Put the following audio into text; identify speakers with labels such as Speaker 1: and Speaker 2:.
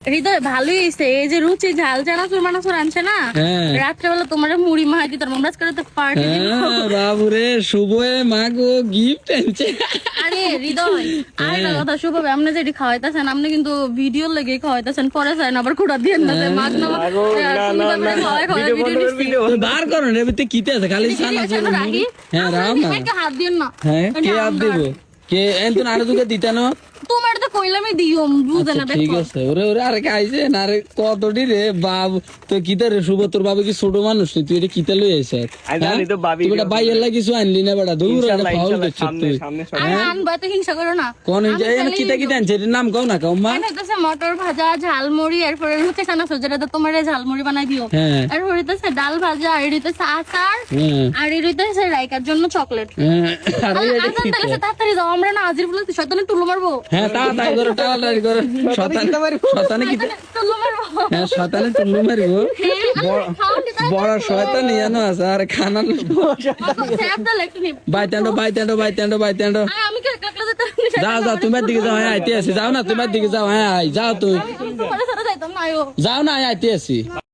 Speaker 1: হৃদয় ভালোই হয়েছে এই যে রুচি ঝাল চানাচুর মানাচুর আনছে না রাত্রেবেলা তোমার মুড়ি মাহাই দিতাম আমরা করে তো পার্টি
Speaker 2: বাবুরে শুভ মাগো গিফট আনছে।
Speaker 1: আরে হৃদয় আর একটা কথা শুভ আপনি যেটি খাওয়াইতেছেন আপনি কিন্তু ভিডিও লেগে খাওয়াইতেছেন পরে চাই না আবার খুঁড়া দিয়ে না মাছ না
Speaker 2: বার করো রে ভিতরে কিতে আছে খালি চানাচুর হ্যাঁ রাম না
Speaker 1: হাত দিয়ে না
Speaker 2: হ্যাঁ কে হাত দিব কে এনতুন আরো দুকে দিতা না
Speaker 1: তোমার তো কইলামই দিও বুঝে না
Speaker 2: ঠিক আছে ওরে ওরে আরে খাইছে না রে কতটি রে বাবু তো কিতা রে শুভ তোর বাবা কি ছোট মানুষ নি তুই এটা কিতা লই আইছ
Speaker 3: জানি তো ভাবি
Speaker 2: তুই বেটা বাইয়ের লাগি কিছু আনলি না বেটা দূর এটা ফাউল করছিস তুই
Speaker 1: আর আনবা তো হিংসা করো না
Speaker 2: কোন এই কিতা কিতা আনছে এর নাম কও না কও মা
Speaker 1: হইতেছে মটর ভাজা ঝালমুড়ি এরপরে হচ্ছে চানাচুর যেটা তো তোমার ঝালমুড়ি বানাই দিও আর হইতেছে ডাল ভাজা আর হইতেছে আচার আর হইতেছে রাইকার জন্য চকলেট তাড়াতাড়ি যাও আমরা না আজির বলে শয়তানে তুলো মারবো
Speaker 2: হ্যাঁ তাড়াতাড়ি করো তাড়াতাড়ি করো শয়তানে কি
Speaker 1: তুলো মারবো
Speaker 2: হ্যাঁ শয়তানে তুলো মারবো বড় শয়তান ইয়ানো আছে আর খানা বাইতান্ডো
Speaker 1: আমি কে কাকলা যেতে
Speaker 2: যাও যাও তোমার দিকে যাও হ্যাঁ আইতে আছি যাও না তোমার দিকে যাও হ্যাঁ যাও তুই
Speaker 1: তোমার সাথে যাইতাম না আয়ো
Speaker 2: যাও না আইতে আছি